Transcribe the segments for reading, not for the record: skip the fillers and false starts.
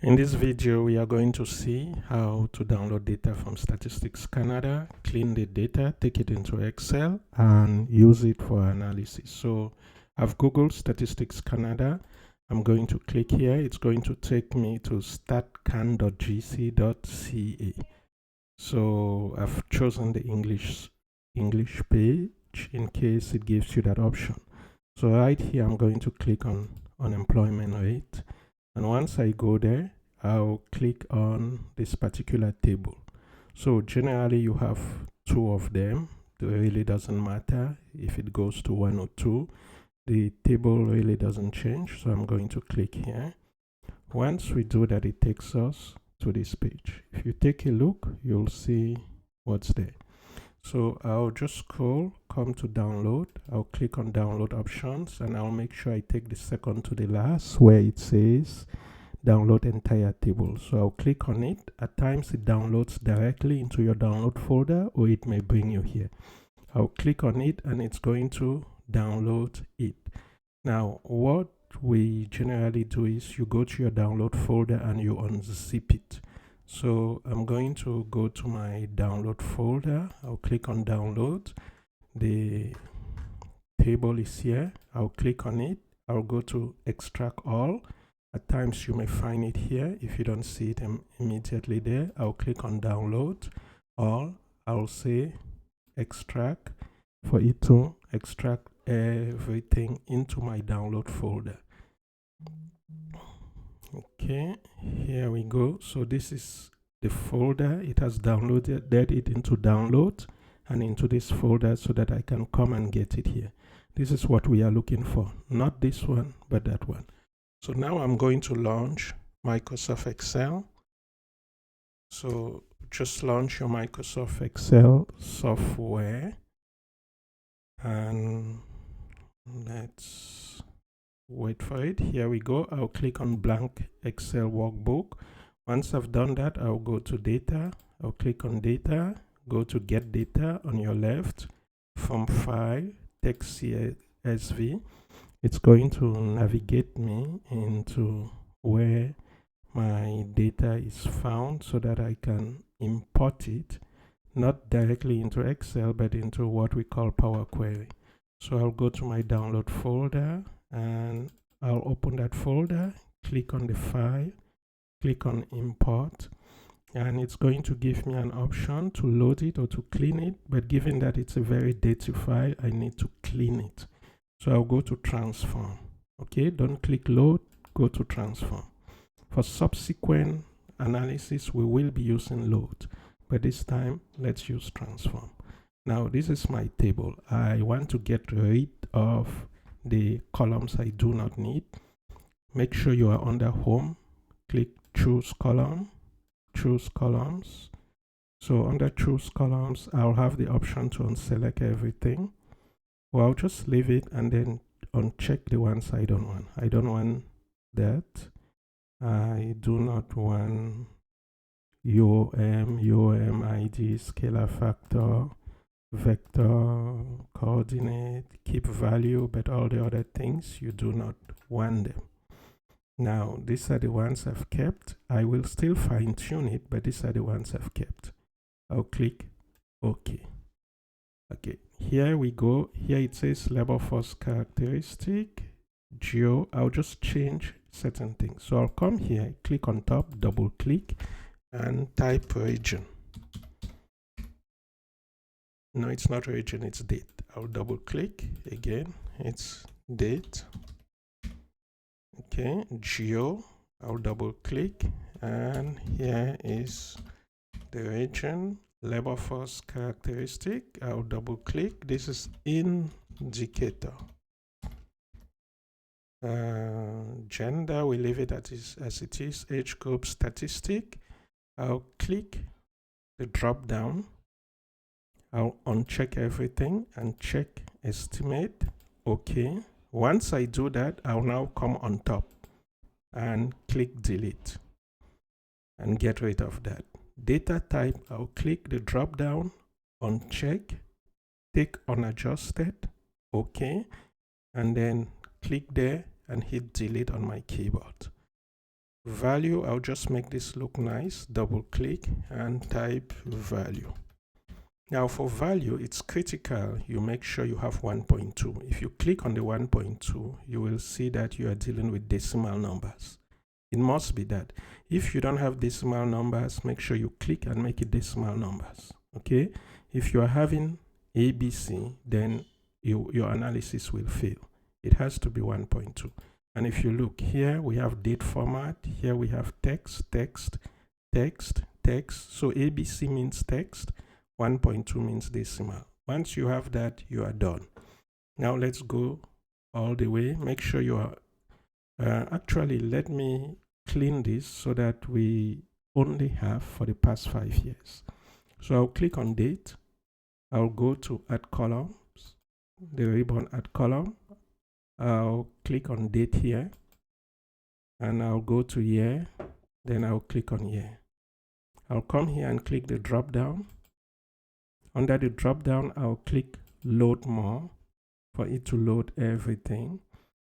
In this video, we are going to see how to download data from Statistics Canada, clean the data, take it into Excel, and use it for analysis. So I've Googled Statistics Canada. I'm going to click here. It's going to take me to statcan.gc.ca. So I've chosen the English page in case it gives you that option. So right here, I'm going to click on unemployment rate. And once I go there, I'll click on this particular table. So generally you have two of them. It really doesn't matter if it goes to one or two. The table really doesn't change. So I'm going to click here. Once we do that, it takes us to this page. If you take a look, you'll see what's there. So I'll just scroll, come to download. I'll click on download options, and I'll make sure I take the second to the last where it says download entire table. So I'll click on it. At times it downloads directly into your download folder, or it may bring you here. I'll click on it and it's going to download it. Now what we generally do is you go to your download folder and you unzip it. So I'm going to go to my download folder. I'll click on download. The table is here. I'll click on it. I'll go to extract all. At times you may find it here. If you don't see it immediately there, I'll click on download all. I'll say extract for it to extract everything into my download folder. Okay, here we go. So this is the folder. It has downloaded it into download and into this folder so that I can come and get it here. This is what we are looking for, not this one, but that one. So now I'm going to launch Microsoft Excel. So just launch your Microsoft Excel software and let's wait for it. Here we go. I'll click on blank Excel workbook. Once I've done that, I'll go to data. I'll click on data, go to get data on your left, from file, text CSV. It's going to navigate me into where my data is found so that I can import it, not directly into Excel, but into what we call Power Query. So I'll go to my download folder and I'll open that folder, click on the file, click on import, and it's going to give me an option to load it or to clean it. But given that it's a very dirty file, I need to clean it. So I'll go to transform. Okay, don't click load, go to transform. For subsequent analysis, we will be using load, but this time let's use transform. Now this is my table. I want to get rid of the columns I do not need. Make sure you are under home, click choose column, choose columns. So under choose columns, I'll have the option to unselect everything. Well, I'll just leave it and then uncheck the ones I don't want. I don't want that. I do not want UOM, ID, scalar factor, vector, coordinate, keep value, but all the other things, you do not want them. Now, these are the ones I've kept. I will still fine tune it, but these are the ones I've kept. I'll click OK. Okay, here we go. Here it says labor force characteristic, geo. I'll just change certain things. So I'll come here, click on top, double click, and type region. No, it's not region, it's date. I'll double click again, it's date. Okay, geo, I'll double click, and here is the region. Labor force characteristic, I'll double click. This is indicator. Gender, we leave it as it is. Age group statistic. I'll click the drop down. I'll uncheck everything and check estimate. Okay. Once I do that, I'll now come on top and click delete and get rid of that. Data type, I'll click the drop down, uncheck, take unadjusted, okay, and then click there and hit delete on my keyboard. value, I'll just make this look nice, double click and type value. Now for value, it's critical you make sure you have 1.2. If you click on the 1.2, you will see that you are dealing with decimal numbers. It must be that. If you don't have decimal numbers, make sure you click and make it decimal numbers. Okay? If you are having ABC, then your analysis will fail. It has to be 1.2. And if you look here, we have date format. Here we have text, text, text, text. So ABC means text. 1.2 means decimal. Once you have that, you are done. Now let's go all the way. Make sure you are actually, let me clean this so that we only have for the past 5 years. So I'll click on date. I'll go to add columns, the ribbon add column. I'll click on date here and I'll go to year. Then I'll click on year. I'll come here and click the drop down. Under the drop down, I'll click load more for it to load everything.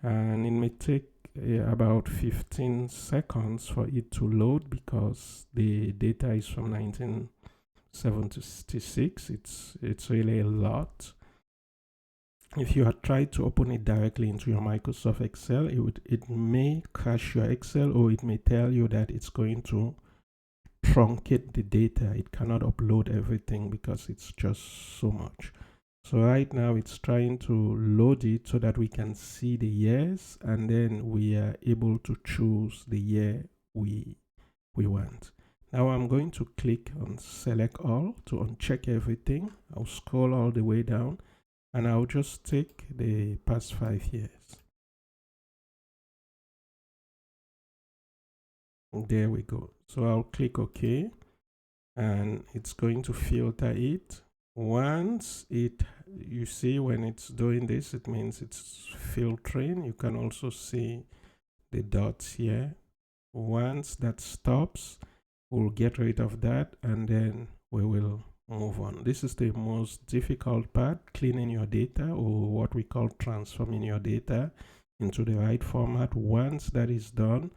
And it may take about 15 seconds for it to load because the data is from 1976. It's really a lot. If you had tried to open it directly into your Microsoft Excel, it may crash your Excel, or it may tell you that it's going to truncate the data. It cannot upload everything because it's just so much. So right now it's trying to load it so that we can see the years, and then we are able to choose the year we want. Now I'm going to click on select all to uncheck everything. I'll scroll all the way down and I'll just take the past 5 years. There we go. So I'll click OK and it's going to filter it. Once you see when it's doing this, it means it's filtering. You can also see the dots here. Once that stops, we'll get rid of that and then we will move on. This is the most difficult part, cleaning your data, or what we call transforming your data into the right format. Once that is done,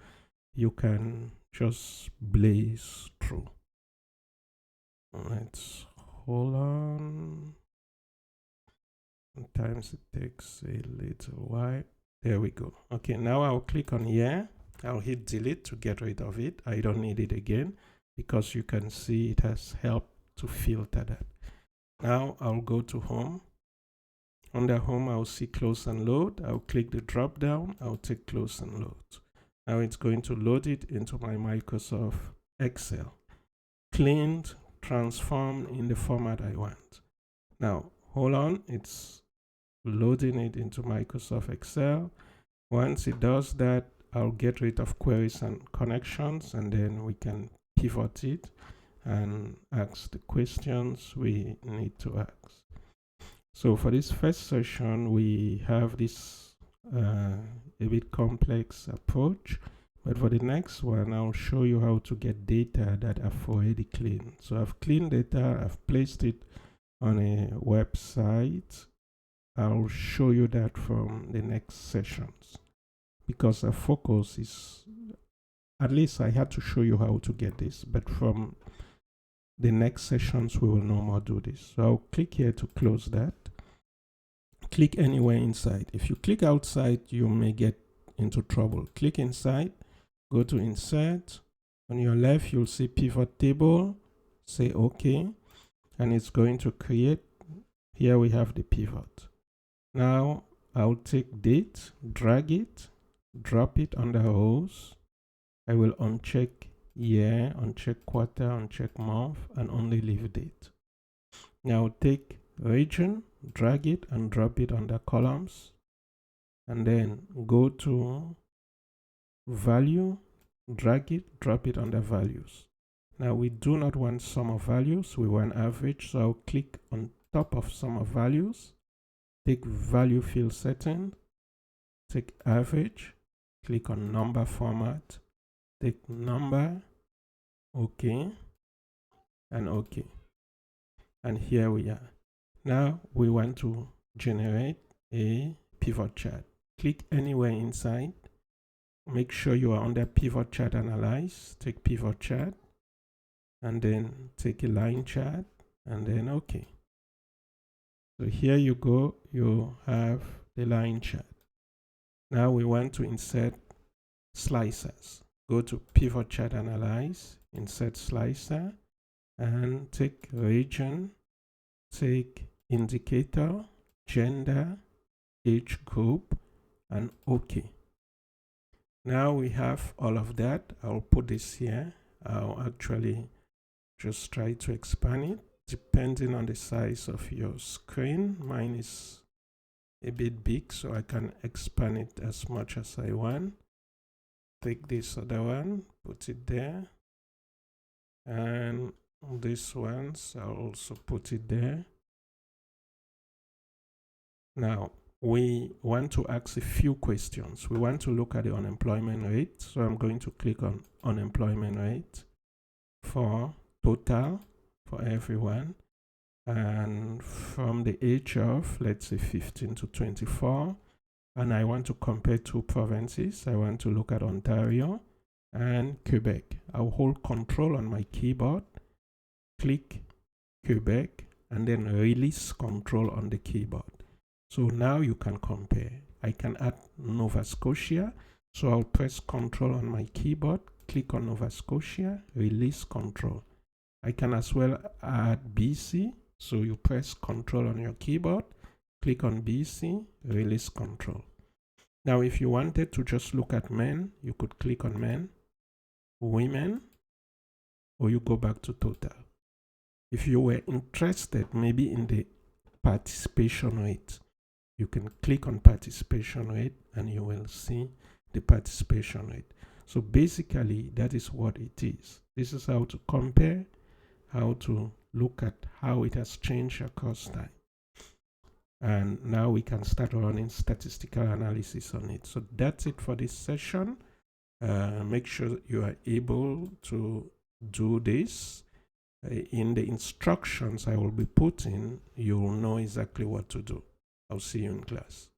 you can just blaze through. Let's hold on. Sometimes it takes a little while. There we go. Okay, now I'll click on here. I'll hit delete to get rid of it. I don't need it again because you can see it has helped to filter that. Now I'll go to home. Under home, I'll see close and load. I'll click the drop down. I'll take close and load. Now it's going to load it into my Microsoft Excel. Cleaned, transformed in the format I want. Now, hold on. It's loading it into Microsoft Excel. Once it does that, I'll get rid of queries and connections, and then we can pivot it and ask the questions we need to ask. So for this first session, we have this a bit complex approach, but for the next one, I'll show you how to get data that I've already cleaned. So I've cleaned data, I've placed it on a website. I'll show you that from the next sessions, because our focus is, at least I had to show you how to get this, but from the next sessions we will no more do this. So I'll click here to close that. Click anywhere inside. If you click outside, you may get into trouble. Click inside, go to insert. On your left, you'll see pivot table. Say OK, and it's going to create. Here we have the pivot. Now I'll take date, drag it, drop it under rows. I will uncheck year, uncheck quarter, uncheck month, and only leave date. Now take region, drag it and drop it under columns, and then go to value, drag it, drop it under values. Now we do not want sum of values, we want average, so I'll click on top of sum of values, take value field setting, take average, click on number format, take number, OK, and OK. And here we are. Now we want to generate a pivot chart. Click anywhere inside, make sure you are under pivot chart analyze, take pivot chart, and then take a line chart, and then okay. So here you go, you have the line chart. Now we want to insert slicers. Go to pivot chart analyze, insert slicer, and take region, take indicator, gender, age group, and OK. Now we have all of that. I'll put this here. I'll actually just try to expand it depending on the size of your screen. Mine is a bit big, so I can expand it as much as I want. Take this other one, put it there, and this ones I'll also put it there. Now we want to ask a few questions. We want to look at the unemployment rate, so I'm going to click on unemployment rate for total for everyone, and from the age of, let's say, 15 to 24, and I want to compare two provinces. I want to look at Ontario and Quebec. I'll hold Control on my keyboard, click Quebec, and then release Control on the keyboard. So now you can compare. I can add Nova Scotia, so I'll press Control on my keyboard, click on Nova Scotia, release Control. I can as well add BC, so you press Control on your keyboard, click on BC, release Control. Now if you wanted to just look at men, you could click on men, women, or you go back to total. If you were interested maybe in the participation rate, you can click on participation rate and you will see the participation rate. So basically that is what it is. This is how to compare, how to look at how it has changed across time. And now we can start running statistical analysis on it. So that's it for this session. Make sure you are able to do this. In the instructions I will be putting, you will know exactly what to do. I'll see you in class.